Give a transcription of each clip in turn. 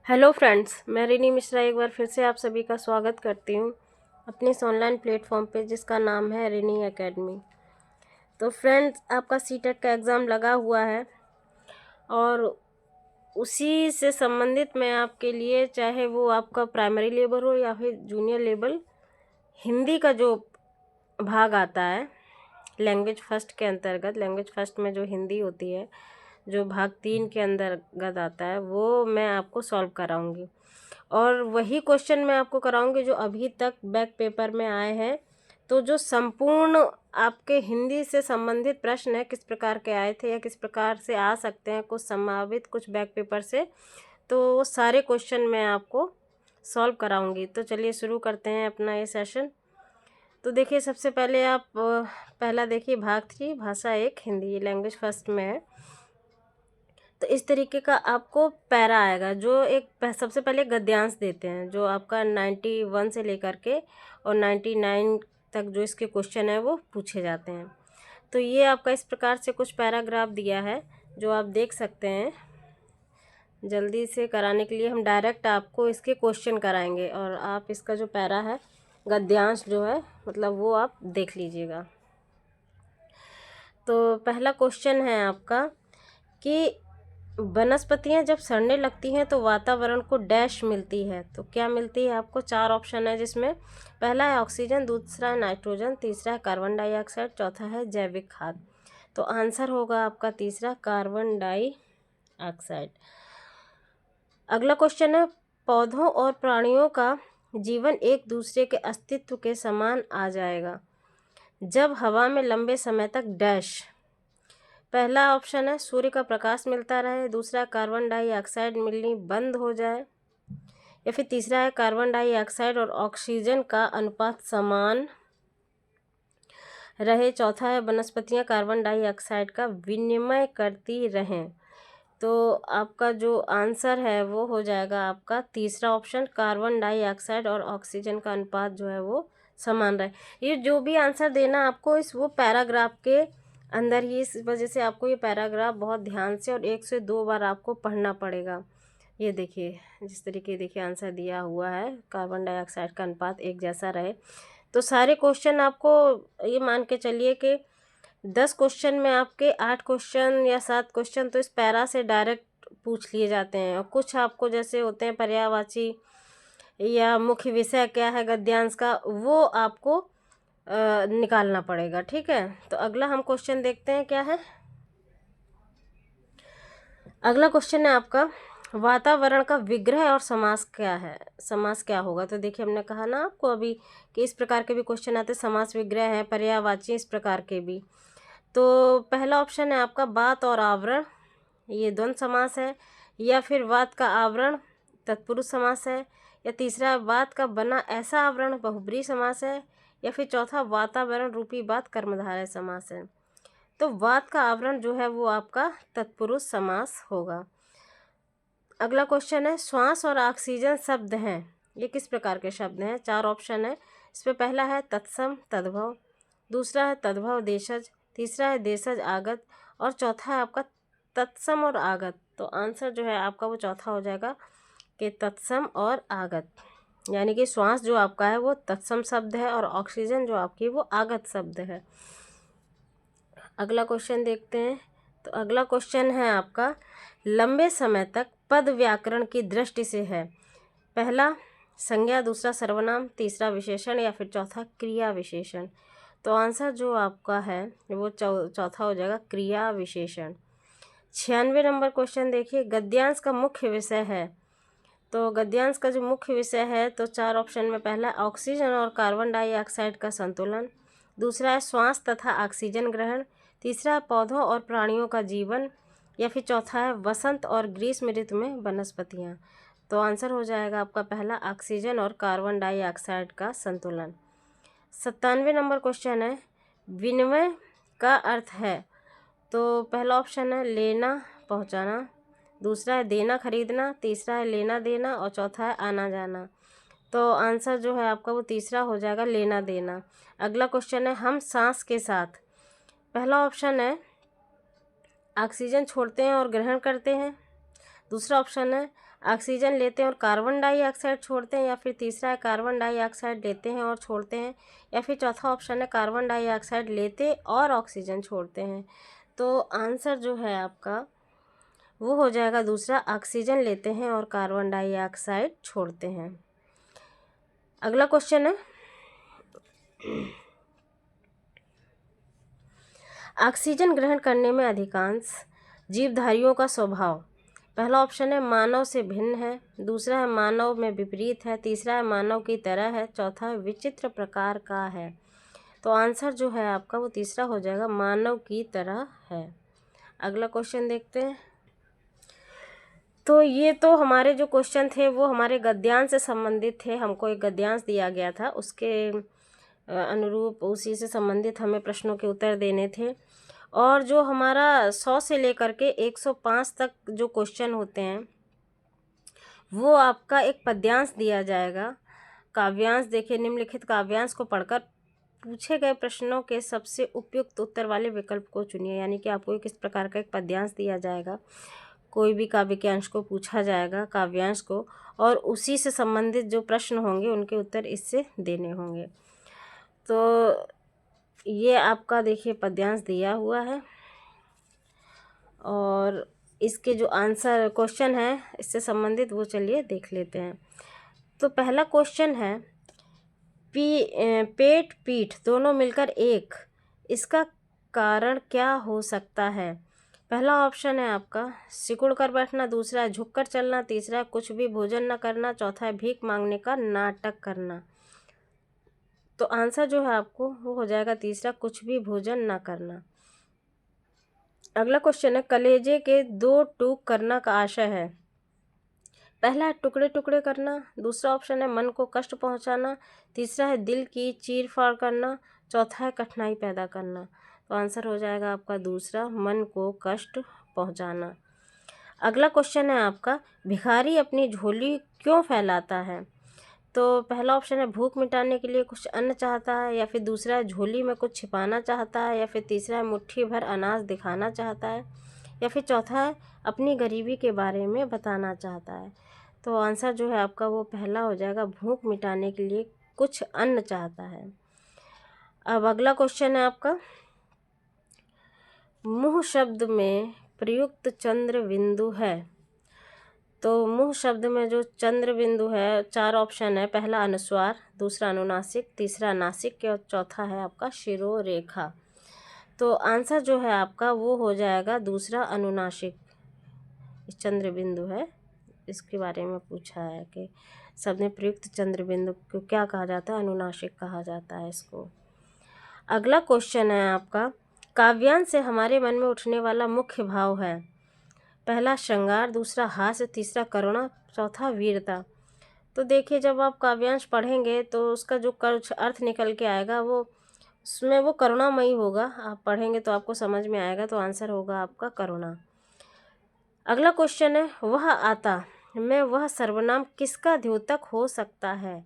Hello friends, मैं रिनी मिश्रा एक बार फिर से आप सभी का स्वागत करती हूँ अपने इस ऑनलाइन प्लेटफॉर्म पे जिसका नाम है रिनी एकेडमी। तो फ्रेंड्स, आपका सीटेट का एग्ज़ाम लगा हुआ है और उसी से संबंधित मैं आपके लिए, चाहे वो आपका प्राइमरी लेवल हो या फिर जूनियर लेवल, हिंदी का जो भाग आता है लैंग्वेज फर्स्ट के अंतर्गत, लैंग्वेज फर्स्ट में जो हिंदी होती है, जो भाग 3 के अंतर्गत आता है, वो मैं आपको सॉल्व कराऊंगी। और वही क्वेश्चन मैं आपको कराऊंगी जो अभी तक बैक पेपर में आए हैं। तो जो संपूर्ण आपके हिंदी से संबंधित प्रश्न है, किस प्रकार के आए थे या किस प्रकार से आ सकते हैं, कुछ संभावित, कुछ बैक पेपर से, तो वो सारे क्वेश्चन मैं आपको सॉल्व कराऊंगी। तो चलिए शुरू करते हैं अपना ये सेशन। तो देखिए, सबसे पहले आप पहला देखिए, भाग 3 भाषा 1 हिंदी, लैंग्वेज फर्स्ट में है। तो इस तरीके का आपको पैरा आएगा, जो एक सबसे पहले गद्यांश देते हैं, जो आपका 91 से लेकर के और 99 तक जो इसके क्वेश्चन है वो पूछे जाते हैं। तो ये आपका इस प्रकार से कुछ पैराग्राफ दिया है जो आप देख सकते हैं। जल्दी से कराने के लिए हम डायरेक्ट आपको इसके क्वेश्चन कराएंगे और आप इसका जो पैरा है, गद्यांश जो है, मतलब वो आप देख लीजिएगा। तो पहला क्वेश्चन है आपका कि वनस्पतियां जब सड़ने लगती हैं तो वातावरण को डैश मिलती है। तो क्या मिलती है आपको? 4 ऑप्शन है, जिसमें पहला है ऑक्सीजन, दूसरा है नाइट्रोजन, तीसरा है कार्बन डाइऑक्साइड, चौथा है जैविक खाद। तो आंसर होगा आपका तीसरा, कार्बन डाइऑक्साइड। अगला क्वेश्चन है, पौधों और प्राणियों का जीवन एक दूसरे के अस्तित्व के समान आ जाएगा जब हवा में लंबे समय तक डैश। पहला ऑप्शन है सूर्य का प्रकाश मिलता रहे, दूसरा कार्बन डाइऑक्साइड मिलनी बंद हो जाए, या फिर तीसरा है कार्बन डाइऑक्साइड और ऑक्सीजन का अनुपात समान रहे, चौथा है वनस्पतियां कार्बन डाइऑक्साइड का विनिमय करती रहें। तो आपका जो आंसर है वो हो जाएगा आपका तीसरा ऑप्शन, कार्बन डाइऑक्साइड और ऑक्सीजन का अनुपात जो है वो समान रहे। ये जो भी आंसर देना आपको इस वो पैराग्राफ के अंदर ही, इस वजह से आपको ये पैराग्राफ बहुत ध्यान से और 1 से 2 बार आपको पढ़ना पड़ेगा। ये देखिए, जिस तरीके देखिए आंसर दिया हुआ है, कार्बन डाइऑक्साइड का अनुपात एक जैसा रहे। तो सारे क्वेश्चन आपको, ये मान के चलिए कि 10 क्वेश्चन में आपके 8 क्वेश्चन या 7 क्वेश्चन तो इस पैरा से डायरेक्ट पूछ लिए जाते हैं, और कुछ आपको जैसे होते हैं पर्यायवाची या मुख्य विषय क्या है गद्यांश का, वो आपको निकालना पड़ेगा। ठीक है, तो अगला हम क्वेश्चन देखते हैं क्या है। अगला क्वेश्चन है आपका, वातावरण का विग्रह और समास क्या है, समास क्या होगा। तो देखिए, हमने कहा ना आपको अभी कि इस प्रकार के भी क्वेश्चन आते हैं, समास विग्रह है, पर्यायवाची, इस प्रकार के भी। तो पहला ऑप्शन है आपका बात और आवरण, ये द्वंद्व समास है, या फिर बात का आवरण तत्पुरुष समास है, या तीसरा बात का बना ऐसा आवरण बहुब्रीहि समास है, या फिर चौथा वातावरण रूपी बात कर्मधारय समास है। तो बात का आवरण जो है वो आपका तत्पुरुष समास होगा। अगला क्वेश्चन है, श्वास और ऑक्सीजन शब्द हैं, ये किस प्रकार के शब्द हैं। 4 ऑप्शन है, इसमें पहला है तत्सम तद्भव, दूसरा है तद्भव देशज, तीसरा है देशज आगत, और चौथा है आपका तत्सम और आगत। तो आंसर जो है आपका वो चौथा हो जाएगा कि तत्सम और आगत, यानी कि श्वास जो आपका है वो तत्सम शब्द है और ऑक्सीजन जो आपकी वो आगत शब्द है। अगला क्वेश्चन देखते हैं। तो अगला क्वेश्चन है आपका, लंबे समय तक पद व्याकरण की दृष्टि से है, पहला संज्ञा, दूसरा सर्वनाम, तीसरा विशेषण, या फिर चौथा क्रिया विशेषण। तो आंसर जो आपका है वो चौथा हो जाएगा, क्रिया विशेषण। 96 नंबर क्वेश्चन देखिए, गद्यांश का मुख्य विषय है। तो गद्यांश का जो मुख्य विषय है, तो 4 ऑप्शन में पहला ऑक्सीजन और कार्बन डाइऑक्साइड का संतुलन, दूसरा है श्वास तथा ऑक्सीजन ग्रहण, तीसरा है पौधों और प्राणियों का जीवन, या फिर चौथा है वसंत और ग्रीष्म ऋतु में वनस्पतियाँ। तो आंसर हो जाएगा आपका पहला, ऑक्सीजन और कार्बन डाइऑक्साइड का संतुलन। 97 नंबर क्वेश्चन है, विनिमय का अर्थ है। तो पहला ऑप्शन है लेना पहुंचाना, दूसरा है देना खरीदना, तीसरा है लेना देना, और चौथा है आना जाना। तो आंसर जो है आपका वो तीसरा हो जाएगा, लेना देना। अगला क्वेश्चन है, हम सांस के साथ, पहला ऑप्शन है ऑक्सीजन छोड़ते हैं और ग्रहण करते हैं, दूसरा ऑप्शन है ऑक्सीजन लेते हैं और कार्बन डाइऑक्साइड छोड़ते हैं, या फिर तीसरा है कार्बन डाइऑक्साइड लेते हैं और छोड़ते हैं, या फिर चौथा ऑप्शन है कार्बन डाइऑक्साइड लेते और ऑक्सीजन छोड़ते हैं। तो आंसर जो है आपका वो हो जाएगा दूसरा, ऑक्सीजन लेते हैं और कार्बन डाइऑक्साइड छोड़ते हैं। अगला क्वेश्चन है ऑक्सीजन ग्रहण करने में अधिकांश जीवधारियों का स्वभाव। पहला ऑप्शन है मानव से भिन्न है, दूसरा है मानव में विपरीत है, तीसरा है मानव की तरह है, चौथा है विचित्र प्रकार का है। तो आंसर जो है आपका वो तीसरा हो जाएगा, मानव की तरह है। अगला क्वेश्चन देखते हैं। तो ये तो हमारे जो क्वेश्चन थे वो हमारे गद्यांश से संबंधित थे। हमको एक गद्यांश दिया गया था, उसके अनुरूप उसी से संबंधित हमें प्रश्नों के उत्तर देने थे। और जो हमारा 100 से लेकर के 105 तक जो क्वेश्चन होते हैं वो आपका एक पद्यांश दिया जाएगा। काव्यांश देखिए, निम्नलिखित काव्यांश को पढ़कर पूछे गए प्रश्नों के सबसे उपयुक्त उत्तर वाले विकल्प को चुनिए। यानी कि आपको किस प्रकार का एक पद्यांश दिया जाएगा, कोई भी काव्य के अंश को पूछा जाएगा, काव्यांश को, और उसी से संबंधित जो प्रश्न होंगे उनके उत्तर इससे देने होंगे। तो ये आपका देखिए पद्यांश दिया हुआ है और इसके जो आंसर क्वेश्चन है इससे संबंधित वो चलिए देख लेते हैं। तो पहला क्वेश्चन है पेट पीठ दोनों मिलकर एक, इसका कारण क्या हो सकता है। पहला ऑप्शन है आपका सिकुड़ कर बैठना, दूसरा है झुक कर चलना, तीसरा है कुछ भी भोजन न करना, चौथा है भीख मांगने का नाटक करना। तो आंसर जो है आपको वो हो जाएगा तीसरा, कुछ भी भोजन न करना। अगला क्वेश्चन है कलेजे के दो टूक करना का आशय है। पहला है टुकड़े टुकड़े करना, दूसरा ऑप्शन है मन को कष्ट पहुंचाना, तीसरा है दिल की चीर फाड़ करना, चौथा है कठिनाई पैदा करना। तो आंसर हो जाएगा आपका दूसरा, मन को कष्ट पहुंचाना। अगला क्वेश्चन है आपका भिखारी अपनी झोली क्यों फैलाता है। तो पहला ऑप्शन है भूख मिटाने के लिए कुछ अन्न चाहता है, या फिर दूसरा है झोली में कुछ छिपाना चाहता है, या फिर तीसरा है मुट्ठी भर अनाज दिखाना चाहता है, या फिर चौथा है अपनी गरीबी के बारे में बताना चाहता है। तो आंसर जो है आपका वो पहला हो जाएगा, भूख मिटाने के लिए कुछ अन्न चाहता है। अब अगला क्वेश्चन है आपका मुँह शब्द में प्रयुक्त चंद्र बिंदु है। तो मुँह शब्द में जो चंद्र बिंदु है, चार ऑप्शन है, पहला अनुस्वार, दूसरा अनुनासिक, तीसरा नासिक और चौथा है आपका शिरोरेखा। तो आंसर जो है आपका वो हो जाएगा दूसरा, अनुनासिक। चंद्र बिंदु है, इसके बारे में पूछा है कि शब्द में प्रयुक्त चंद्र बिंदु को क्या कहा जाता है, अनुनासिक कहा जाता है इसको। अगला क्वेश्चन है आपका काव्यांश से हमारे मन में उठने वाला मुख्य भाव है। पहला श्रृंगार, दूसरा हास्य, तीसरा करुणा, चौथा वीरता। तो देखिए जब आप काव्यांश पढ़ेंगे तो उसका जो कुछ अर्थ निकल के आएगा वो उसमें वो करुणामयी होगा। आप पढ़ेंगे तो आपको समझ में आएगा, तो आंसर होगा आपका करुणा। अगला क्वेश्चन है वह आता में वह सर्वनाम किसका द्योतक हो सकता है।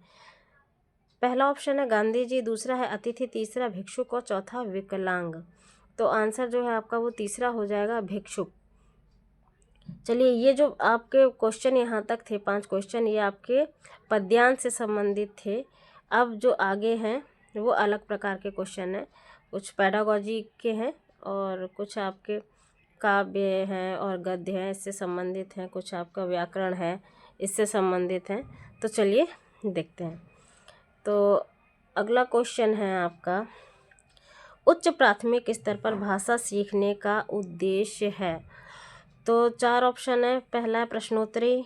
पहला ऑप्शन है गांधी जी, दूसरा है अतिथि, तीसरा भिक्षुक और चौथा विकलांग। तो आंसर जो है आपका वो तीसरा हो जाएगा, भिक्षुक। चलिए ये जो आपके क्वेश्चन यहाँ तक थे 5 क्वेश्चन, ये आपके पद्यांश से संबंधित थे। अब जो आगे हैं वो अलग प्रकार के क्वेश्चन हैं, कुछ पैडागॉजी के हैं और कुछ आपके काव्य हैं और गद्य हैं, इससे संबंधित हैं, कुछ आपका व्याकरण है इससे संबंधित हैं। तो चलिए देखते हैं। तो अगला क्वेश्चन है आपका उच्च प्राथमिक स्तर पर भाषा सीखने का उद्देश्य है। तो 4 ऑप्शन है, पहला है प्रश्नोत्तरी,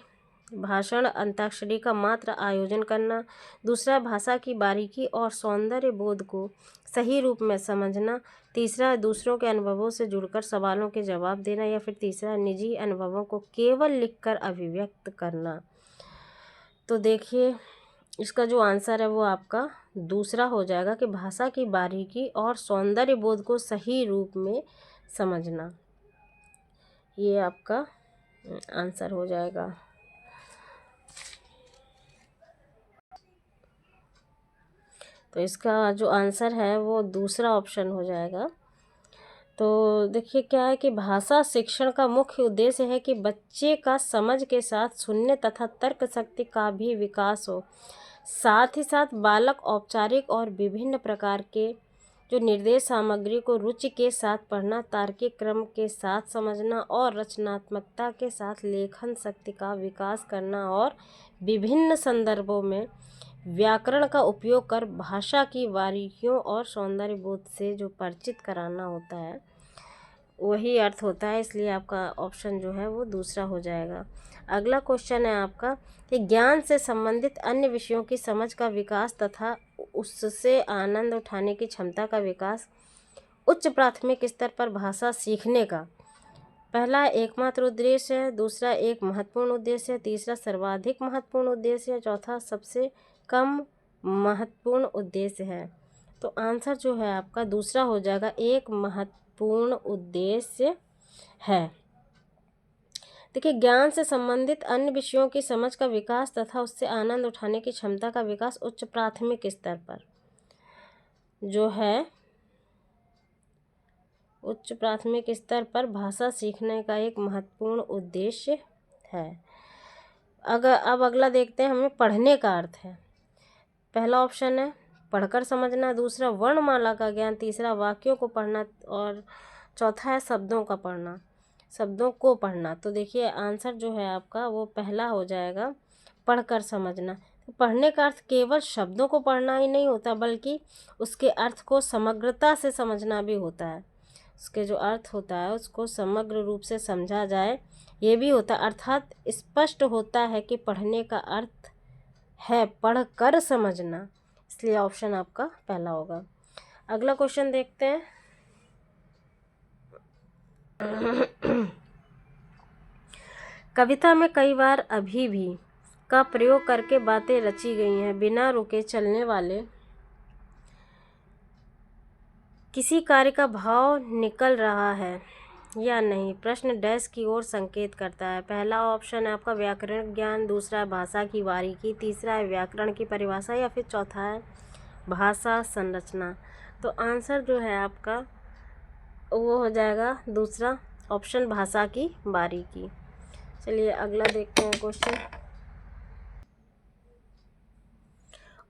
भाषण, अंताक्षरी का मात्र आयोजन करना, दूसरा भाषा की बारीकी और सौंदर्य बोध को सही रूप में समझना, तीसरा है दूसरों के अनुभवों से जुड़कर सवालों के जवाब देना, या फिर तीसरा है निजी अनुभवों को केवल लिखकर अभिव्यक्त करना। तो देखिए इसका जो आंसर है वो आपका दूसरा हो जाएगा कि भाषा की बारीकी और सौंदर्य बोध को सही रूप में समझना, ये आपका आंसर हो जाएगा। तो इसका जो आंसर है वो दूसरा ऑप्शन हो जाएगा। तो देखिए क्या है कि भाषा शिक्षण का मुख्य उद्देश्य है कि बच्चे का समझ के साथ सुनने तथा तर्क शक्ति का भी विकास हो। साथ ही साथ बालक औपचारिक और विभिन्न प्रकार के जो निर्देश सामग्री को रुचि के साथ पढ़ना, तार्किक क्रम के साथ समझना और रचनात्मकता के साथ लेखन शक्ति का विकास करना और विभिन्न संदर्भों में व्याकरण का उपयोग कर भाषा की बारीकियों और सौंदर्य बोध से जो परिचित कराना होता है वही अर्थ होता है। इसलिए आपका ऑप्शन जो है वो दूसरा हो जाएगा। अगला क्वेश्चन है आपका कि ज्ञान से संबंधित अन्य विषयों की समझ का विकास तथा उससे आनंद उठाने की क्षमता का विकास उच्च प्राथमिक स्तर पर भाषा सीखने का पहला एकमात्र उद्देश्य है, दूसरा एक महत्वपूर्ण उद्देश्य है, तीसरा सर्वाधिक महत्वपूर्ण उद्देश्य है, चौथा सबसे कम महत्वपूर्ण उद्देश्य है। तो आंसर जो है आपका दूसरा हो जाएगा, एक महत्वपूर्ण उद्देश्य है। देखिए ज्ञान से संबंधित अन्य विषयों की समझ का विकास तथा उससे आनंद उठाने की क्षमता का विकास उच्च प्राथमिक स्तर पर जो है उच्च प्राथमिक स्तर पर भाषा सीखने का एक महत्वपूर्ण उद्देश्य है। अब अगला देखते हैं हमें पढ़ने का अर्थ है। पहला ऑप्शन है पढ़कर समझना, दूसरा वर्णमाला का ज्ञान, तीसरा वाक्यों को पढ़ना और चौथा है शब्दों को पढ़ना। तो देखिए आंसर जो है आपका वो पहला हो जाएगा, पढ़कर समझना। तो पढ़ने का अर्थ केवल शब्दों को पढ़ना ही नहीं होता बल्कि उसके अर्थ को समग्रता से समझना भी होता है। उसके जो अर्थ होता है उसको समग्र रूप से समझा जाए ये भी होता है। अर्थात स्पष्ट होता है कि पढ़ने का अर्थ है पढ़कर समझना। इसलिए ऑप्शन आपका पहला होगा। अगला क्वेश्चन देखते हैं। कविता में कई बार अभी भी का प्रयोग करके बातें रची गई हैं। बिना रुके चलने वाले किसी कार्य का भाव निकल रहा है या नहीं, प्रश्न डैश की ओर संकेत करता है। पहला ऑप्शन है आपका व्याकरण ज्ञान, दूसरा है भाषा की बारीकी, तीसरा है व्याकरण की परिभाषा या फिर चौथा है भाषा संरचना। तो आंसर जो है आपका वो हो जाएगा दूसरा ऑप्शन भाषा की बारीकी। चलिए अगला देखते हैं क्वेश्चन।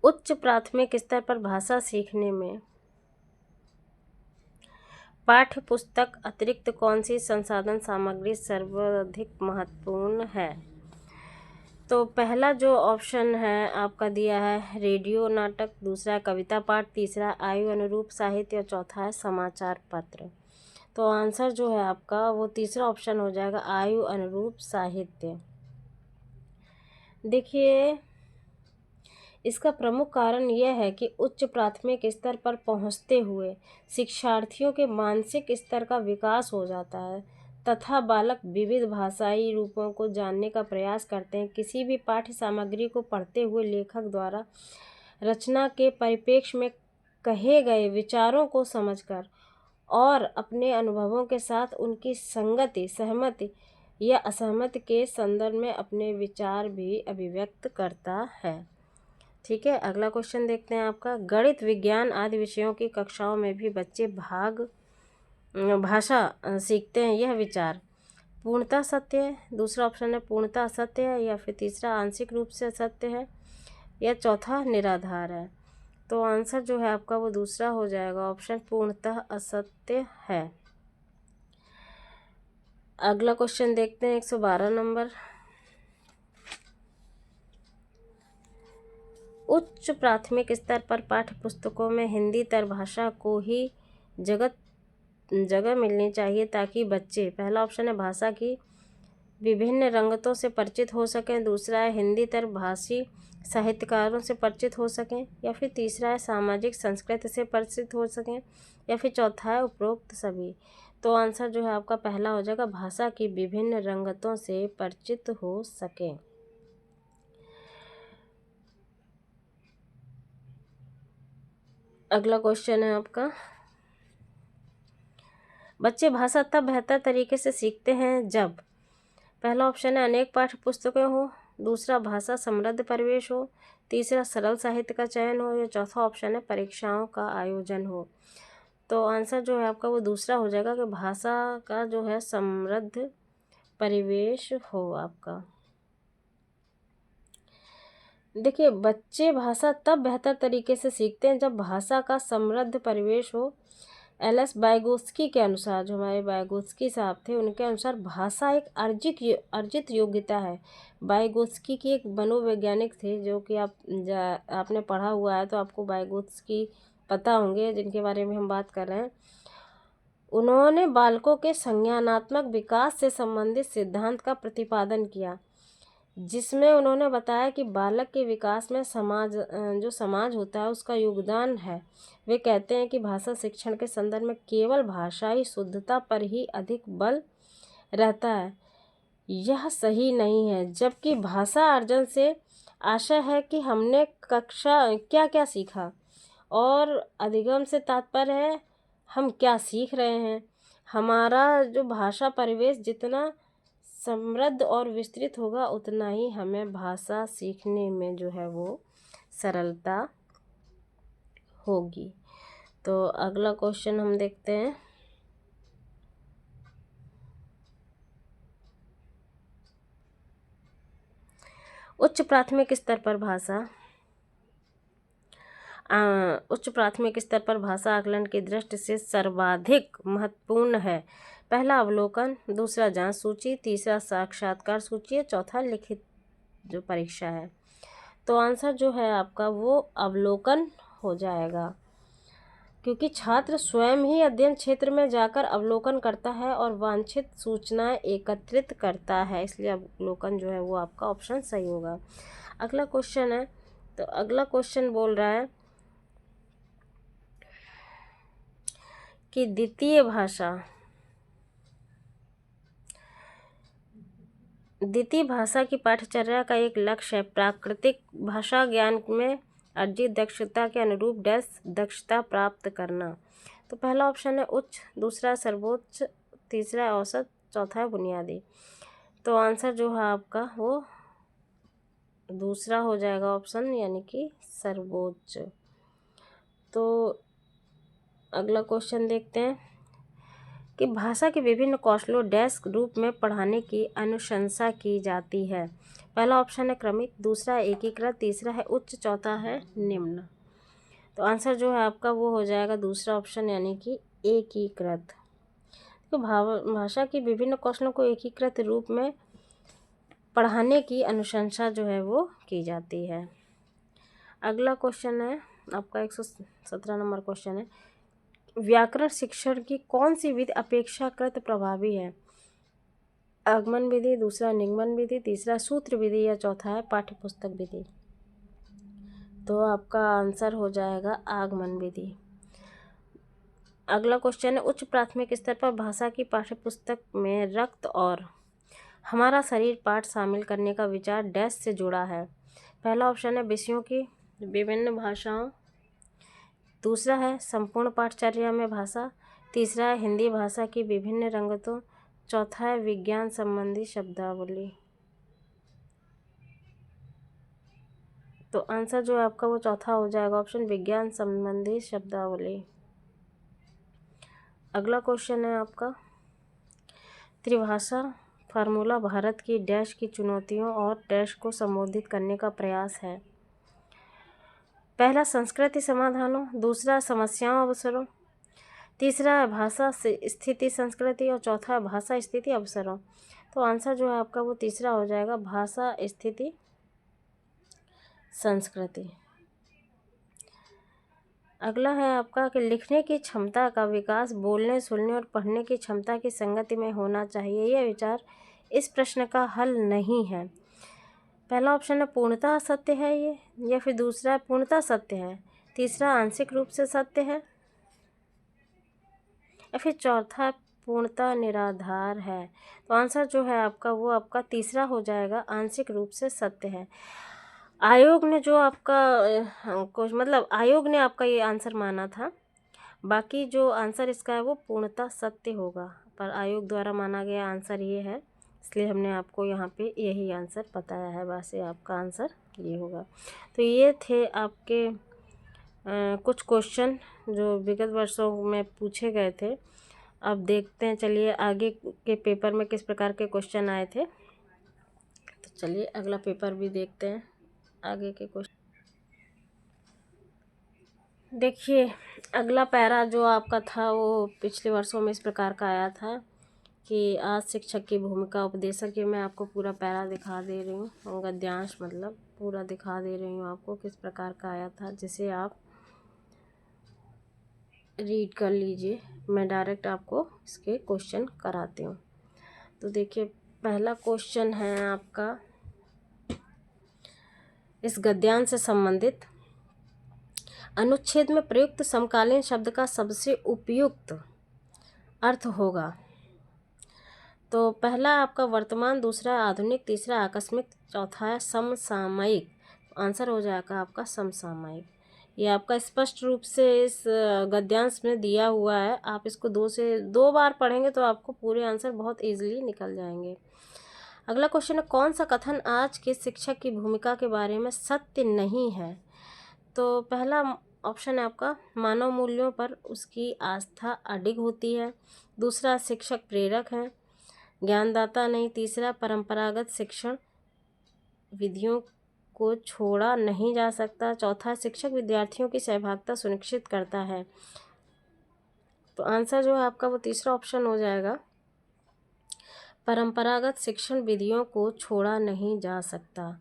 उच्च प्राथमिक स्तर पर भाषा सीखने में पाठ्य पुस्तक अतिरिक्त कौन सी संसाधन सामग्री सर्वाधिक महत्वपूर्ण है? तो पहला जो ऑप्शन है आपका दिया है रेडियो नाटक, दूसरा कविता पाठ, तीसरा आयु अनुरूप साहित्य और चौथा है समाचार पत्र। तो आंसर जो है आपका वो तीसरा ऑप्शन हो जाएगा, आयु अनुरूप साहित्य। देखिए इसका प्रमुख कारण यह है कि उच्च प्राथमिक स्तर पर पहुंचते हुए शिक्षार्थियों के मानसिक स्तर का विकास हो जाता है तथा बालक विविध भाषाई रूपों को जानने का प्रयास करते हैं। किसी भी पाठ्य सामग्री को पढ़ते हुए लेखक द्वारा रचना के परिप्रेक्ष्य में कहे गए विचारों को समझकर और अपने अनुभवों के साथ उनकी संगति, सहमति या असहमति के संदर्भ में अपने विचार भी अभिव्यक्त करता है। ठीक है, अगला क्वेश्चन देखते हैं आपका। गणित, विज्ञान आदि विषयों की कक्षाओं में भी बच्चे भाषा सीखते हैं, यह विचार पूर्णतः सत्य है? दूसरा ऑप्शन है पूर्णतः असत्य है या फिर तीसरा आंशिक रूप से सत्य है या चौथा निराधार है। तो आंसर जो है आपका वो दूसरा हो जाएगा, ऑप्शन पूर्णतः असत्य है। अगला क्वेश्चन देखते हैं 112 नंबर। उच्च प्राथमिक स्तर पर पाठ्य पुस्तकों में हिंदीतर भाषा को ही जगह मिलनी चाहिए ताकि बच्चे, पहला ऑप्शन है भाषा की विभिन्न रंगतों से परिचित हो सकें, दूसरा है हिंदीतर भाषी साहित्यकारों से परिचित हो सकें या फिर तीसरा है सामाजिक संस्कृति से परिचित हो सकें या फिर चौथा है उपरोक्त सभी। तो आंसर जो है आपका पहला हो जाएगा, भाषा की विभिन्न रंगतों से परिचित हो सकें। अगला क्वेश्चन है आपका, बच्चे भाषा तब बेहतर तरीके से सीखते हैं जब, पहला ऑप्शन है अनेक पाठ्य पुस्तकें हो, दूसरा भाषा समृद्ध परिवेश हो, तीसरा सरल साहित्य का चयन हो या चौथा ऑप्शन है परीक्षाओं का आयोजन हो। तो आंसर जो है आपका वो दूसरा हो जाएगा कि भाषा का जो है समृद्ध परिवेश हो आपका। देखिए, बच्चे भाषा तब बेहतर तरीके से सीखते हैं जब भाषा का समृद्ध परिवेश हो। एल.एस. वाइगोत्स्की के अनुसार, जो हमारे वाइगोत्स्की साहब थे, उनके अनुसार भाषा एक अर्जित योग्यता है। वाइगोत्स्की की एक मनोवैज्ञानिक थे, जो कि आपने पढ़ा हुआ है तो आपको वाइगोत्स्की पता होंगे, जिनके बारे में हम बात कर रहे हैं। उन्होंने बालकों के संज्ञानात्मक विकास से संबंधित सिद्धांत का प्रतिपादन किया, जिसमें उन्होंने बताया कि बालक के विकास में जो समाज होता है उसका योगदान है। वे कहते हैं कि भाषा शिक्षण के संदर्भ में केवल भाषाई शुद्धता पर ही अधिक बल रहता है। यह सही नहीं है, जबकि भाषा अर्जन से आशय है कि हमने कक्षा क्या क्या सीखा, और अधिगम से तात्पर्य है हम क्या सीख रहे हैं। हमारा जो भाषा परिवेश जितना समृद्ध और विस्तृत होगा, उतना ही हमें भाषा सीखने में जो है वो सरलता होगी। तो अगला क्वेश्चन हम देखते हैं। उच्च प्राथमिक स्तर पर भाषा आकलन की दृष्टि से सर्वाधिक महत्वपूर्ण है। पहला अवलोकन, दूसरा जांच सूची, तीसरा साक्षात्कार सूची है, चौथा लिखित जो परीक्षा है। तो आंसर जो है आपका वो अवलोकन हो जाएगा, क्योंकि छात्र स्वयं ही अध्ययन क्षेत्र में जाकर अवलोकन करता है और वांछित सूचनाएं एकत्रित करता है, इसलिए अवलोकन जो है वो आपका ऑप्शन सही होगा। अगला क्वेश्चन है, तो अगला क्वेश्चन बोल रहा है कि द्वितीय भाषा की पाठ्यचर्या का एक लक्ष्य है प्राकृतिक भाषा ज्ञान में अर्जित दक्षता के अनुरूप दक्षता प्राप्त करना। तो पहला ऑप्शन है उच्च, दूसरा सर्वोच्च, तीसरा औसत, चौथा है बुनियादी। तो आंसर जो है आपका वो दूसरा हो जाएगा ऑप्शन, यानी कि सर्वोच्च। तो अगला क्वेश्चन देखते हैं कि भाषा के विभिन्न कौशलों डेस्क रूप में पढ़ाने की अनुशंसा की जाती है। पहला ऑप्शन है क्रमिक, दूसरा एकीकृत, तीसरा है उच्च, चौथा है निम्न। तो आंसर जो है आपका वो हो जाएगा दूसरा ऑप्शन, यानी कि एकीकृत। तो भाषा के विभिन्न कौशलों को एकीकृत रूप में पढ़ाने की अनुशंसा जो है वो की जाती है। अगला क्वेश्चन है आपका 117 नंबर क्वेश्चन है, व्याकरण शिक्षण की कौन सी विधि अपेक्षाकृत प्रभावी है? आगमन विधि, दूसरा निगमन विधि, तीसरा सूत्र विधि या चौथा है पाठ्यपुस्तक विधि। तो आपका आंसर हो जाएगा आगमन विधि। अगला क्वेश्चन है उच्च प्राथमिक स्तर पर भाषा की पाठ्यपुस्तक में रक्त और हमारा शरीर पाठ शामिल करने का विचार डैश से जुड़ा है। पहला ऑप्शन है विषयों की विभिन्न भाषाओं, दूसरा है संपूर्ण पाठचर्या में भाषा, तीसरा है हिंदी भाषा की विभिन्न रंगतों, चौथा है विज्ञान संबंधी शब्दावली। तो आंसर जो है आपका वो चौथा हो जाएगा ऑप्शन, विज्ञान संबंधी शब्दावली। अगला क्वेश्चन है आपका त्रिभाषा फार्मूला भारत की डैश की चुनौतियों और डैश को संबोधित करने का प्रयास है। पहला संस्कृति समाधानों, दूसरा समस्याओं अवसरों, तीसरा है भाषा स्थिति संस्कृति और चौथा है भाषा स्थिति अवसरों। तो आंसर जो है आपका वो तीसरा हो जाएगा, भाषा स्थिति संस्कृति। अगला है आपका कि लिखने की क्षमता का विकास बोलने, सुनने और पढ़ने की क्षमता की संगति में होना चाहिए। यह विचार इस प्रश्न का हल नहीं है। पहला ऑप्शन है पूर्णतः सत्य है ये, या फिर दूसरा पूर्णतः सत्य है, तीसरा आंशिक रूप से सत्य है, या फिर चौथा पूर्णतः निराधार है। तो आंसर जो है आपका वो आपका तीसरा हो जाएगा, आंशिक रूप से सत्य है। आयोग ने जो आपका आयोग ने आपका ये आंसर माना था, बाकी जो आंसर इसका है वो पूर्णतः सत्य होगा, पर आयोग द्वारा माना गया आंसर ये है, इसलिए हमने आपको यहाँ पे यही आंसर बताया है, वैसे आपका आंसर ये होगा। तो ये थे आपके कुछ क्वेश्चन जो विगत वर्षों में पूछे गए थे। अब देखते हैं, चलिए आगे के पेपर में किस प्रकार के क्वेश्चन आए थे। तो चलिए अगला पेपर भी देखते हैं, आगे के क्वेश्चन। देखिए अगला पैरा जो आपका था वो पिछले वर्षों में इस प्रकार का आया था कि आज शिक्षक की भूमिका उपदेशक की। मैं आपको पूरा पैरा दिखा दे रही हूँ, गद्यांश मतलब पूरा दिखा दे रही हूँ आपको किस प्रकार का आया था, जिसे आप रीड कर लीजिए। मैं डायरेक्ट आपको इसके क्वेश्चन कराती हूँ। तो देखिए पहला क्वेश्चन है आपका इस गद्यांश से संबंधित, अनुच्छेद में प्रयुक्त समकालीन शब्द का सबसे उपयुक्त अर्थ होगा। तो पहला आपका वर्तमान, दूसरा आधुनिक, तीसरा आकस्मिक, चौथा है समसामयिक। आंसर हो जाएगा आपका समसामयिक। ये आपका स्पष्ट रूप से इस गद्यांश में दिया हुआ है। आप इसको 2 से 2 बार पढ़ेंगे तो आपको पूरे आंसर बहुत इजीली निकल जाएंगे। अगला क्वेश्चन है, कौन सा कथन आज के शिक्षक की भूमिका के बारे में सत्य नहीं है। तो पहला ऑप्शन है आपका, मानव मूल्यों पर उसकी आस्था अडिग होती है। दूसरा, शिक्षक प्रेरक हैं, ज्ञानदाता नहीं। तीसरा, परंपरागत शिक्षण विधियों को छोड़ा नहीं जा सकता। चौथा, शिक्षक विद्यार्थियों की सहभागिता सुनिश्चित करता है। तो आंसर जो है आपका वो तीसरा ऑप्शन हो जाएगा, परंपरागत शिक्षण विधियों को छोड़ा नहीं जा सकता।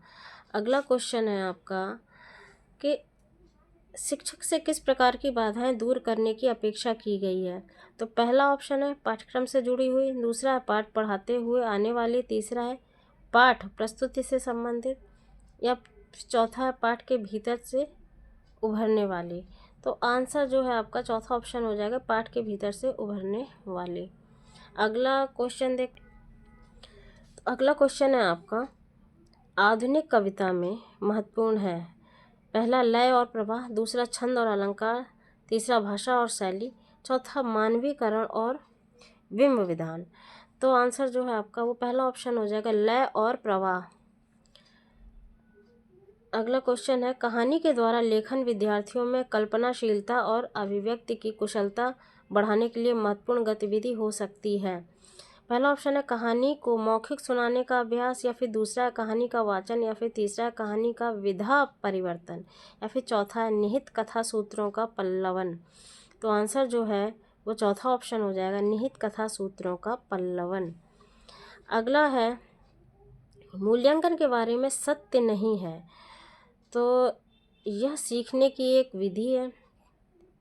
अगला क्वेश्चन है आपका कि शिक्षक से किस प्रकार की बाधाएं दूर करने की अपेक्षा की गई है। तो पहला ऑप्शन है पाठ्यक्रम से जुड़ी हुई, दूसरा है पाठ पढ़ाते हुए आने वाली, तीसरा है पाठ प्रस्तुति से संबंधित, या चौथा है पाठ के भीतर से उभरने वाली। तो आंसर जो है आपका चौथा ऑप्शन हो जाएगा, पाठ के भीतर से उभरने वाली। अगला क्वेश्चन अगला क्वेश्चन है आपका, आधुनिक कविता में महत्वपूर्ण है, पहला लय और प्रवाह, दूसरा छंद और अलंकार, तीसरा भाषा और शैली, चौथा मानवीकरण और विम्ब विधान। तो आंसर जो है आपका वो पहला ऑप्शन हो जाएगा, लय और प्रवाह। अगला क्वेश्चन है, कहानी के द्वारा लेखन विद्यार्थियों में कल्पनाशीलता और अभिव्यक्ति की कुशलता बढ़ाने के लिए महत्वपूर्ण गतिविधि हो सकती है। पहला ऑप्शन है कहानी को मौखिक सुनाने का अभ्यास, या फिर दूसरा है कहानी का वाचन, या फिर तीसरा है कहानी का विधा परिवर्तन, या फिर चौथा है निहित कथा सूत्रों का पल्लवन। तो आंसर जो है वो चौथा ऑप्शन हो जाएगा, निहित कथा सूत्रों का पल्लवन। अगला है, मूल्यांकन के बारे में सत्य नहीं है। तो यह सीखने की एक विधि है,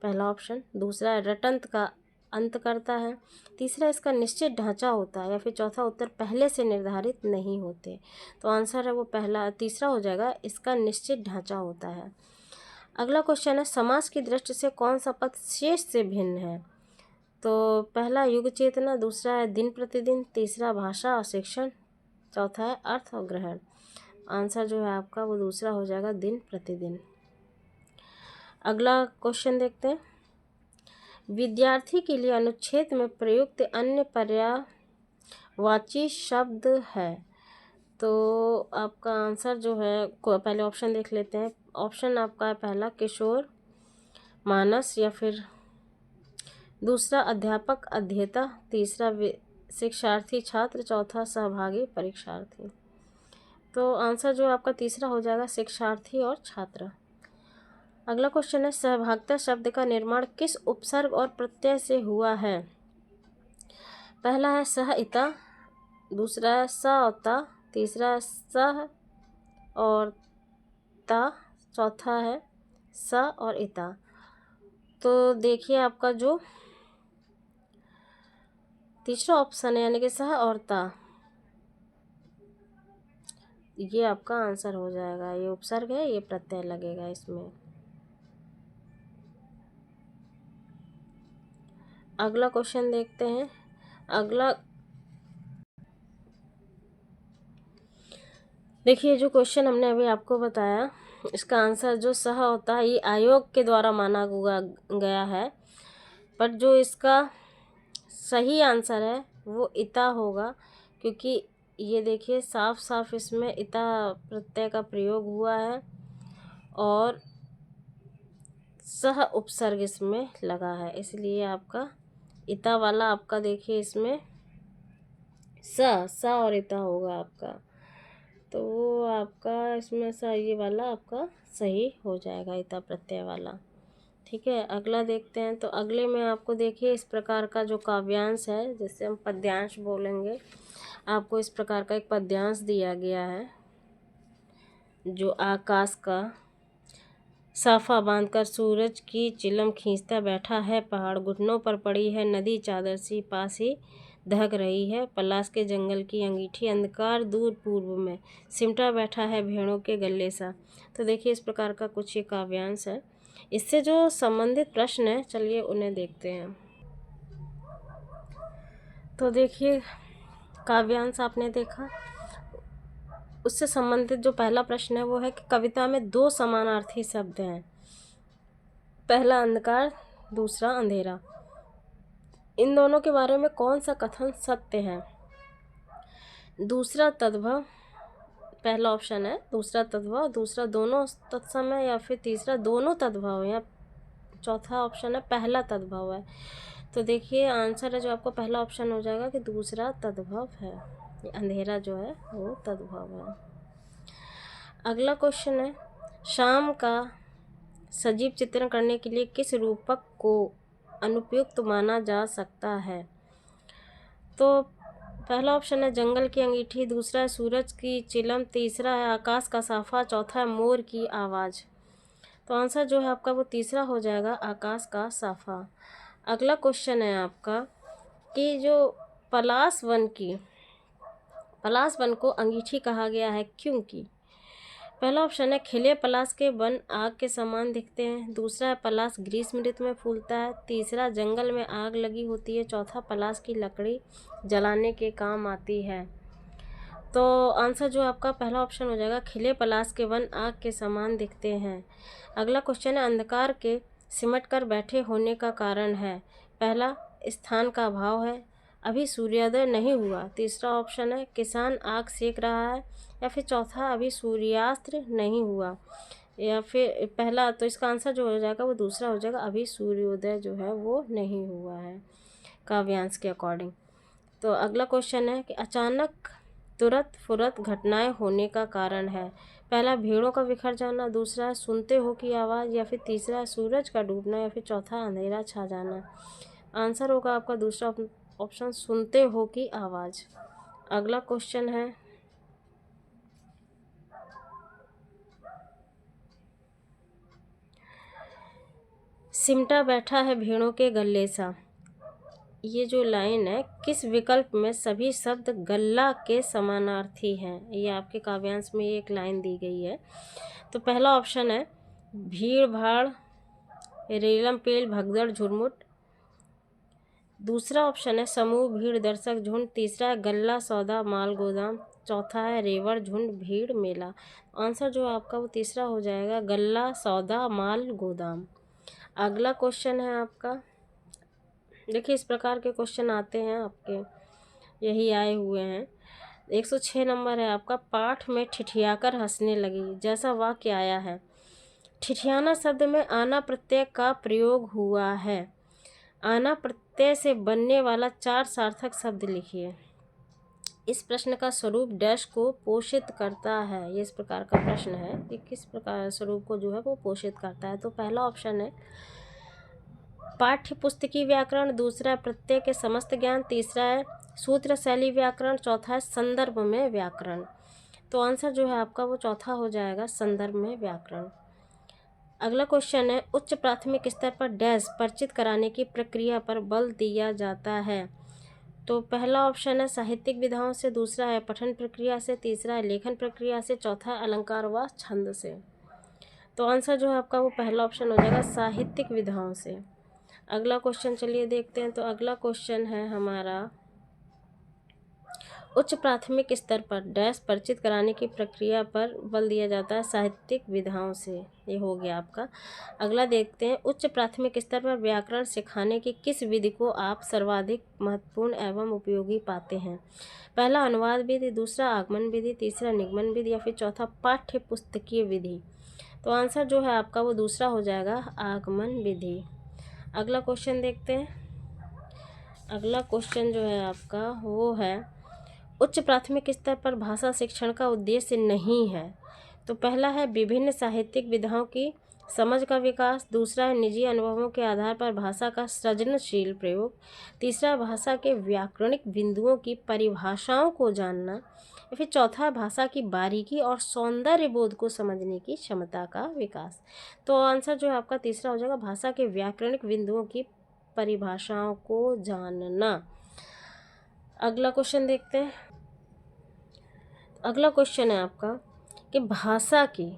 पहला ऑप्शन। दूसरा है रटंत का अंत करता है। तीसरा, इसका निश्चित ढांचा होता है, या फिर चौथा उत्तर पहले से निर्धारित नहीं होते। तो आंसर है वो पहला, तीसरा हो जाएगा, इसका निश्चित ढांचा होता है। अगला क्वेश्चन है, समाज की दृष्टि से कौन सा पद शेष से भिन्न है। तो पहला युग चेतना, दूसरा है दिन प्रतिदिन, तीसरा भाषा और शिक्षण, चौथा है अर्थ और ग्रहण। आंसर जो है आपका वो दूसरा हो जाएगा, दिन प्रतिदिन। अगला क्वेश्चन देखते हैं, विद्यार्थी के लिए अनुच्छेद में प्रयुक्त अन्य पर्यायवाची शब्द है। तो आपका आंसर जो है, पहले ऑप्शन देख लेते हैं। ऑप्शन आपका है पहला किशोर मानस, या फिर दूसरा अध्यापक अध्येता, तीसरा शिक्षार्थी छात्र, चौथा सहभागी परीक्षार्थी। तो आंसर जो आपका तीसरा हो जाएगा, शिक्षार्थी और छात्र। अगला क्वेश्चन है, सहभागिता शब्द का निर्माण किस उपसर्ग और प्रत्यय से हुआ है। पहला है सह-इता, दूसरा है स और ता, तीसरा है सह और ता, चौथा है स और इता। तो देखिए आपका जो तीसरा ऑप्शन है यानी कि सह और ता, ये आपका आंसर हो जाएगा। ये उपसर्ग है, ये प्रत्यय लगेगा इसमें। अगला क्वेश्चन देखते हैं। अगला देखिए, जो क्वेश्चन हमने अभी आपको बताया, इसका आंसर जो सह होता है ये आयोग के द्वारा माना गया है, पर जो इसका सही आंसर है वो इता होगा, क्योंकि ये देखिए साफ साफ इसमें इता प्रत्यय का प्रयोग हुआ है और सह उपसर्ग इसमें लगा है, इसलिए आपका इता वाला आपका देखिए इसमें स और इता होगा आपका, तो वो आपका इसमें सा ये वाला आपका सही हो जाएगा, इता प्रत्यय वाला। ठीक है, अगला देखते हैं। तो अगले में आपको देखिए इस प्रकार का जो काव्यांश है, जिससे हम पद्यांश बोलेंगे, आपको इस प्रकार का एक पद्यांश दिया गया है। जो आकाश का साफा बांधकर सूरज की चिलम खींचता बैठा है पहाड़, घुटनों पर पड़ी है नदी चादर सी, पास ही दहक रही है पलाश के जंगल की अंगीठी, अंधकार दूर पूर्व में सिमटा बैठा है भेड़ों के गले सा। तो देखिए इस प्रकार का कुछ ये काव्यांश है। इससे जो संबंधित प्रश्न है, चलिए उन्हें देखते हैं। तो देखिए काव्यांश आपने देखा, उससे संबंधित जो पहला प्रश्न है वो है कि कविता में दो समानार्थी शब्द हैं, पहला अंधकार, दूसरा अंधेरा। इन दोनों के बारे में कौन सा कथन सत्य है? दूसरा तद्भव, पहला ऑप्शन है दूसरा तद्भव, दूसरा दोनों तत्समय, या फिर तीसरा दोनों तद्भव, या चौथा ऑप्शन है पहला तद्भव है। तो देखिए आंसर है जो आपको पहला ऑप्शन हो जाएगा कि दूसरा तद्भव है, अंधेरा जो है वो तद्भव है। अगला क्वेश्चन है, शाम का सजीव चित्रण करने के लिए किस रूपक को अनुपयुक्त माना जा सकता है? तो पहला ऑप्शन है जंगल की अंगीठी, दूसरा है सूरज की चिलम, तीसरा है आकाश का साफा, चौथा है मोर की आवाज़। तो आंसर जो है आपका वो तीसरा हो जाएगा, आकाश का साफा। अगला क्वेश्चन है आपका कि जो पलाश वन को अंगीठी कहा गया है क्योंकि पहला ऑप्शन है खिले पलाश के वन आग के समान दिखते हैं, दूसरा है पलाश ग्रीष्म ऋतु में फूलता है, तीसरा जंगल में आग लगी होती है, चौथा पलाश की लकड़ी जलाने के काम आती है। तो आंसर जो आपका पहला ऑप्शन हो जाएगा, खिले पलाश के वन आग के समान दिखते हैं। अगला क्वेश्चन है, अंधकार के सिमट कर बैठे होने का कारण है? पहला स्थान का अभाव है, अभी सूर्योदय नहीं हुआ, तीसरा ऑप्शन है किसान आग सेक रहा है, या फिर चौथा अभी सूर्यास्त नहीं हुआ, या फिर पहला। तो इसका आंसर जो हो जाएगा वो दूसरा हो जाएगा, अभी सूर्योदय जो है वो नहीं हुआ है काव्यांश के अकॉर्डिंग। तो अगला क्वेश्चन है कि अचानक तुरंत फुरत घटनाएं होने का कारण है? पहला भेड़ों का बिखर जाना, दूसरा है सुनते हो की आवाज़, या फिर तीसरा है सूरज का डूबना, या फिर चौथा अंधेरा छा जाना। आंसर होगा आपका दूसरा ऑप्शन, सुनते हो की आवाज़। अगला क्वेश्चन है, सिमटा बैठा है भेड़ों के गले सा, ये जो लाइन है किस विकल्प में सभी शब्द गल्ला के समानार्थी हैं? ये आपके काव्यांश में एक लाइन दी गई है। तो पहला ऑप्शन है भीड़ भाड़ रेलम पेल भगदड़ झुरमुट, दूसरा ऑप्शन है समूह भीड़ दर्शक झुंड, तीसरा है गल्ला सौदा माल गोदाम, चौथा है रेवड़ झुंड भीड़ मेला। आंसर जो आपका वो तीसरा हो जाएगा, गल्ला सौदा माल गोदाम। अगला क्वेश्चन है आपका, देखिए इस प्रकार के क्वेश्चन आते हैं आपके, यही आए हुए हैं। 106 नंबर है आपका, पाठ में ठिठियाकर हंसने लगी जैसा वाक्य आया है। ठिठियाना शब्द में आना प्रत्यय का प्रयोग हुआ है, आना प्रत्यय से बनने वाला 4 सार्थक शब्द लिखिए। इस प्रश्न का स्वरूप डैश को पोषित करता है, ये इस प्रकार का प्रश्न है कि किस प्रकार स्वरूप को जो है वो पोषित करता है। तो पहला ऑप्शन है पाठ्य पुस्तकीय व्याकरण, दूसरा है प्रत्यय के समस्त ज्ञान, तीसरा है सूत्र शैली व्याकरण, चौथा है संदर्भ में व्याकरण। तो आंसर जो है आपका वो चौथा हो जाएगा, संदर्भ में व्याकरण। अगला क्वेश्चन है, उच्च प्राथमिक स्तर पर डैश परिचित कराने की प्रक्रिया पर बल दिया जाता है? तो पहला ऑप्शन है साहित्यिक विधाओं से, दूसरा है पठन प्रक्रिया से, तीसरा है लेखन प्रक्रिया से, चौथा है अलंकार व छंद से। तो आंसर जो है आपका वो पहला ऑप्शन हो जाएगा, साहित्यिक विधाओं से। अगला क्वेश्चन चलिए देखते हैं। तो अगला क्वेश्चन है हमारा, उच्च प्राथमिक स्तर पर डैश परिचित कराने की प्रक्रिया पर बल दिया जाता है साहित्यिक विधाओं से। ये हो गया आपका। अगला देखते हैं, उच्च प्राथमिक स्तर पर व्याकरण सिखाने की किस विधि को आप सर्वाधिक महत्वपूर्ण एवं उपयोगी पाते हैं? पहला अनुवाद विधि, दूसरा आगमन विधि, तीसरा निगमन विधि या फिर चौथा पाठ्य पुस्तकीय विधि। तो आंसर जो है आपका वो दूसरा हो जाएगा, आगमन विधि। अगला क्वेश्चन देखते हैं। अगला क्वेश्चन जो है आपका वो है, उच्च प्राथमिक स्तर पर भाषा शिक्षण का उद्देश्य नहीं है। तो पहला है विभिन्न साहित्यिक विधाओं की समझ का विकास, दूसरा है निजी अनुभवों के आधार पर भाषा का सृजनशील प्रयोग, तीसरा भाषा के व्याकरणिक बिंदुओं की परिभाषाओं को जानना, या फिर चौथा है भाषा की बारीकी और सौंदर्य बोध को समझने की क्षमता का विकास। तो आंसर जो है आपका तीसरा हो जाएगा, भाषा के व्याकरणिक बिंदुओं की परिभाषाओं को जानना। अगला क्वेश्चन देखते हैं। अगला क्वेश्चन है आपका कि भाषा की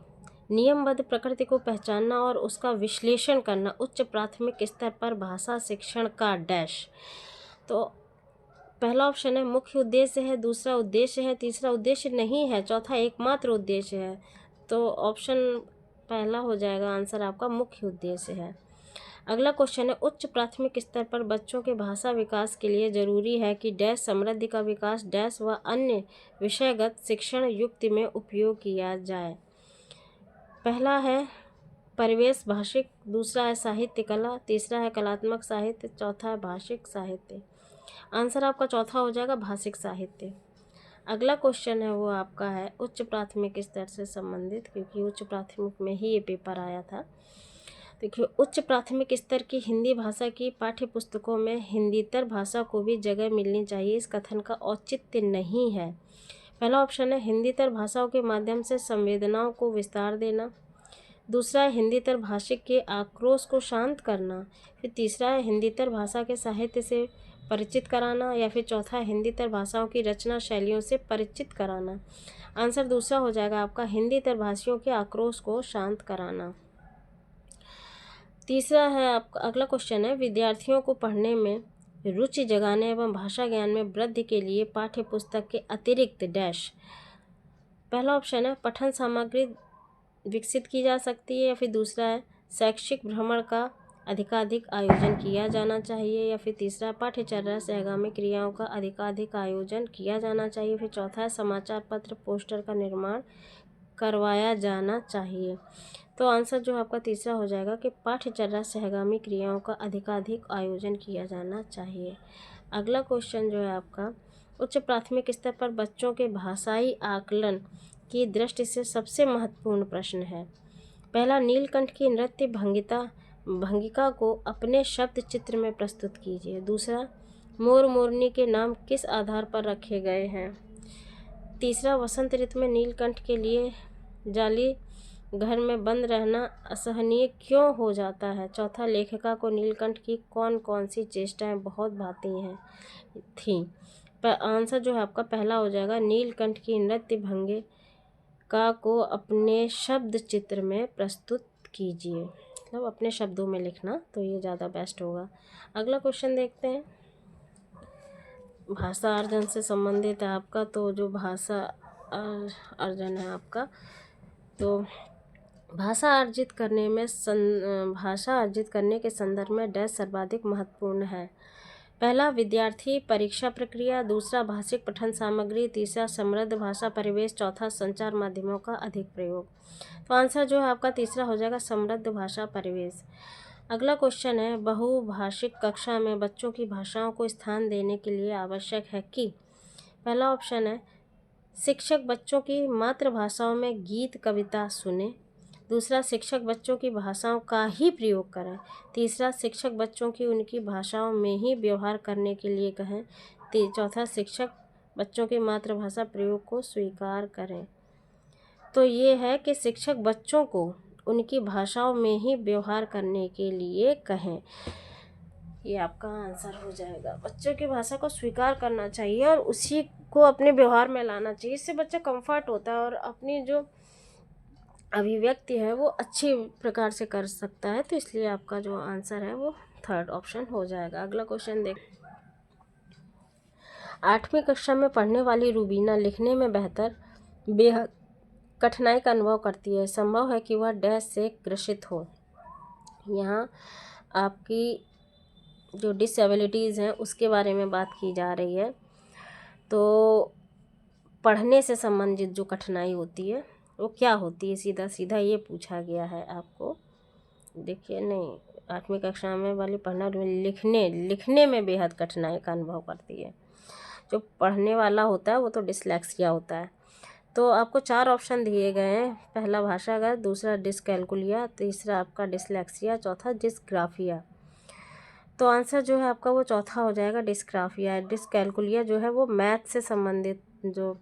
नियमबद्ध प्रकृति को पहचानना और उसका विश्लेषण करना उच्च प्राथमिक स्तर पर भाषा शिक्षण का डैश। तो पहला ऑप्शन है मुख्य उद्देश्य है, दूसरा उद्देश्य है, तीसरा उद्देश्य नहीं है, चौथा एकमात्र उद्देश्य है। तो ऑप्शन पहला हो जाएगा आंसर आपका, मुख्य उद्देश्य है। अगला क्वेश्चन है, उच्च प्राथमिक स्तर पर बच्चों के भाषा विकास के लिए जरूरी है कि डैश समृद्धि का विकास डैश व अन्य विषयगत शिक्षण युक्ति में उपयोग किया जाए। पहला है परिवेश भाषिक, दूसरा है साहित्य कला, तीसरा है कलात्मक साहित्य, चौथा है भाषिक साहित्य। आंसर आपका चौथा हो जाएगा, भाषिक साहित्य। अगला क्वेश्चन है वो आपका है उच्च प्राथमिक स्तर से संबंधित, क्योंकि उच्च प्राथमिक में ही ये पेपर आया था। देखिए, उच्च प्राथमिक स्तर की हिंदी भाषा की पाठ्य पुस्तकों में हिंदीतर भाषा को भी जगह मिलनी चाहिए, इस कथन का औचित्य नहीं है। पहला ऑप्शन है हिंदीतर भाषाओं के माध्यम से संवेदनाओं को विस्तार देना, दूसरा है हिंदीतर भाषिक के आक्रोश को शांत करना, फिर तीसरा है हिंदीतर भाषा के साहित्य से परिचित कराना, या फिर चौथा है हिंदीतर भाषाओं की रचना शैलियों से परिचित कराना। आंसर दूसरा हो जाएगा आपका, हिंदीतर भाषियों के आक्रोश को शांत कराना। तीसरा है आपका, अगला क्वेश्चन है विद्यार्थियों को पढ़ने में रुचि जगाने एवं भाषा ज्ञान में वृद्धि के लिए पाठ्य पुस्तक के अतिरिक्त डैश। पहला ऑप्शन है पठन सामग्री विकसित की जा सकती है, या फिर दूसरा है शैक्षिक भ्रमण का अधिकाधिक आयोजन किया जाना चाहिए, या फिर तीसरा पाठ्यचर्या से आगामी क्रियाओं का अधिकाधिक आयोजन किया जाना चाहिए, फिर चौथा है समाचार पत्र पोस्टर का निर्माण करवाया जाना चाहिए। तो आंसर जो आपका तीसरा हो जाएगा कि पाठ्यचर्या सहगामी क्रियाओं का अधिकाधिक आयोजन किया जाना चाहिए। अगला क्वेश्चन जो है आपका उच्च प्राथमिक स्तर पर बच्चों के भाषाई आकलन की दृष्टि से सबसे महत्वपूर्ण प्रश्न है। पहला, नीलकंठ की नृत्य भंगिका को अपने शब्द चित्र में प्रस्तुत कीजिए। दूसरा, मोर मोरनी के नाम किस आधार पर रखे गए हैं। तीसरा, वसंत ऋतु में नीलकंठ के लिए जाली घर में बंद रहना असहनीय क्यों हो जाता है। चौथा, लेखिका को नीलकंठ की कौन कौन सी चेष्टाएं बहुत भाती थीं। पर आंसर जो है आपका पहला हो जाएगा, नीलकंठ की नृत्य भंगिका को अपने शब्द चित्र में प्रस्तुत कीजिए, मतलब अपने शब्दों में लिखना, तो ये ज़्यादा बेस्ट होगा। अगला क्वेश्चन देखते हैं, भाषा अर्जन से संबंधित है आपका। तो जो भाषा अर्जन है आपका, तो भाषा अर्जित करने के संदर्भ में डैश सर्वाधिक महत्वपूर्ण है। पहला, विद्यार्थी परीक्षा प्रक्रिया, दूसरा भाषिक पठन सामग्री, तीसरा समृद्ध भाषा परिवेश, चौथा संचार माध्यमों का अधिक प्रयोग। तो आंसर जो है आपका तीसरा हो जाएगा, समृद्ध भाषा परिवेश। अगला क्वेश्चन है, बहुभाषिक कक्षा में बच्चों की भाषाओं को स्थान देने के लिए आवश्यक है कि। पहला ऑप्शन है शिक्षक बच्चों की मातृभाषाओं में गीत कविता सुने, दूसरा शिक्षक बच्चों की भाषाओं का ही प्रयोग करें, तीसरा शिक्षक बच्चों की उनकी भाषाओं में ही व्यवहार करने के लिए कहें, चौथा शिक्षक बच्चों की मातृभाषा प्रयोग को स्वीकार करें। तो ये है कि शिक्षक बच्चों को उनकी भाषाओं में ही व्यवहार करने के लिए कहें, ये आपका आंसर हो जाएगा। बच्चों की भाषा को स्वीकार करना चाहिए और उसी को अपने व्यवहार में लाना चाहिए, इससे बच्चा कंफर्ट होता है और अपनी जो अभिव्यक्ति है वो अच्छी प्रकार से कर सकता है। तो इसलिए आपका जो आंसर है वो थर्ड ऑप्शन हो जाएगा। अगला क्वेश्चन देख, 8वीं कक्षा में पढ़ने वाली रूबीना लिखने में बेहद कठिनाई का अनुभव करती है। संभव है कि वह डैश से ग्रसित हो। यहाँ आपकी जो डिसेबिलिटीज़ हैं उसके बारे में बात की जा रही है। तो पढ़ने से संबंधित जो कठिनाई होती है वो क्या होती है, सीधा सीधा ये पूछा गया है आपको। देखिए, नहीं, 8वीं कक्षा में वाली पढ़ना लिखने में बेहद कठिनाई का अनुभव करती है। जो पढ़ने वाला होता है वो तो डिसलेक्सिया होता है। तो आपको 4 ऑप्शन दिए गए हैं। पहला भाषागत, दूसरा डिसकैलकुलिया, तीसरा आपका डिसलेक्सिया, चौथा डिस्ग्राफिया। तो आंसर जो है आपका वो चौथा हो जाएगा, डिस्ग्राफिया। डिसकैलकुलिया जो है वो मैथ से संबंधित जो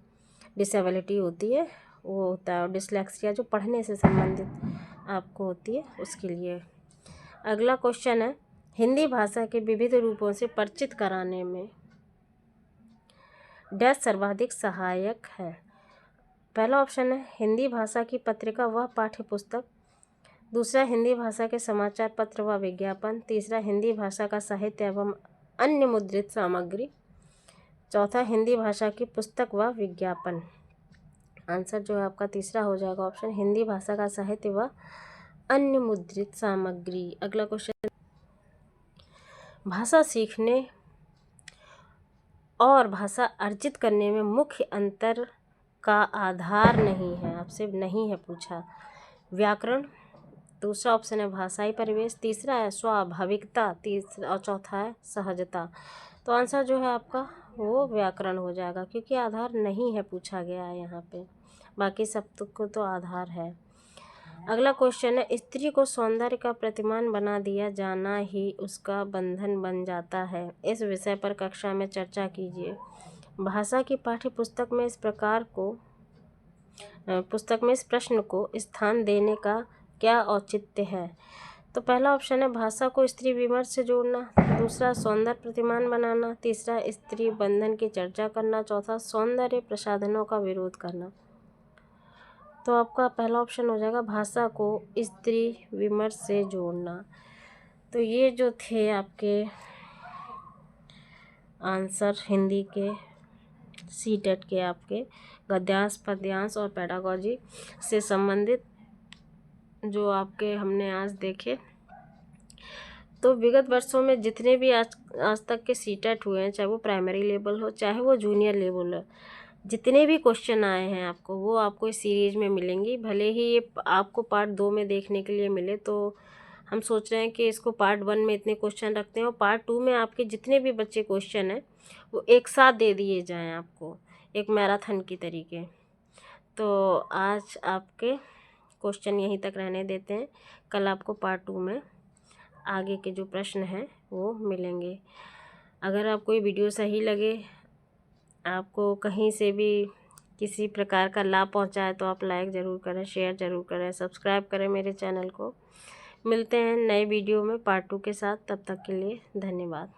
डिसेबिलिटी होती है वो होता है, और डिसलेक्सिया जो पढ़ने से संबंधित आपको होती है उसके लिए। अगला क्वेश्चन है, हिंदी भाषा के विविध रूपों से परिचित कराने में डैश सर्वाधिक सहायक है। पहला ऑप्शन है हिंदी भाषा की पत्रिका व पाठ्य पुस्तक, दूसरा हिंदी भाषा के समाचार पत्र व विज्ञापन, तीसरा हिंदी भाषा का साहित्य एवं अन्य मुद्रित सामग्री, चौथा हिंदी भाषा की पुस्तक व विज्ञापन। आंसर जो है आपका तीसरा हो जाएगा ऑप्शन, हिंदी भाषा का साहित्य व अन्य मुद्रित सामग्री। अगला क्वेश्चन, भाषा सीखने और भाषा अर्जित करने में मुख्य अंतर का आधार नहीं है, आपसे नहीं है पूछा। व्याकरण, दूसरा ऑप्शन है भाषाई परिवेश, तीसरा है स्वाभाविकता, तीसरा और चौथा है सहजता। तो आंसर जो है आपका वो व्याकरण हो जाएगा, क्योंकि आधार नहीं है पूछा गया है यहाँ पे, बाकी सब को तो आधार है। अगला क्वेश्चन है, स्त्री को सौंदर्य का प्रतिमान बना दिया जाना ही उसका बंधन बन जाता है। इस विषय पर कक्षा में चर्चा कीजिए। भाषा की पाठ्य पुस्तक में इस प्रश्न को स्थान देने का क्या औचित्य है। तो पहला ऑप्शन है भाषा को स्त्री विमर्श से जोड़ना, दूसरा सौंदर्य प्रतिमान बनाना, तीसरा स्त्री बंधन की चर्चा करना, चौथा सौंदर्य प्रसाधनों का विरोध करना। तो आपका पहला ऑप्शन हो जाएगा भाषा को स्त्री विमर्श से जोड़ना। तो ये जो थे आपके आंसर हिंदी के सीटेट के, आपके गद्यांश, पद्यांश और पेडागॉजी से संबंधित जो आपके हमने आज देखे। तो विगत वर्षों में जितने भी आज तक के सीटेट हुए हैं, चाहे वो प्राइमरी लेवल हो चाहे वो जूनियर लेवल हो, जितने भी क्वेश्चन आए हैं आपको वो आपको इस सीरीज में मिलेंगी। भले ही ये आपको पार्ट 2 में देखने के लिए मिले, तो हम सोच रहे हैं कि इसको पार्ट 1 में इतने क्वेश्चन रखते हैं और पार्ट 2 में आपके जितने भी बच्चे क्वेश्चन हैं वो एक साथ दे दिए जाएं आपको, एक मैराथन की तरीके। तो आज आपके क्वेश्चन यहीं तक रहने देते हैं, कल आपको पार्ट 2 में आगे के जो प्रश्न हैं वो मिलेंगे। अगर आपको ये वीडियो सही लगे, आपको कहीं से भी किसी प्रकार का लाभ पहुंचा है, तो आप लाइक ज़रूर करें, शेयर ज़रूर करें, सब्सक्राइब करें मेरे चैनल को। मिलते हैं नए वीडियो में पार्ट 2 के साथ, तब तक के लिए धन्यवाद।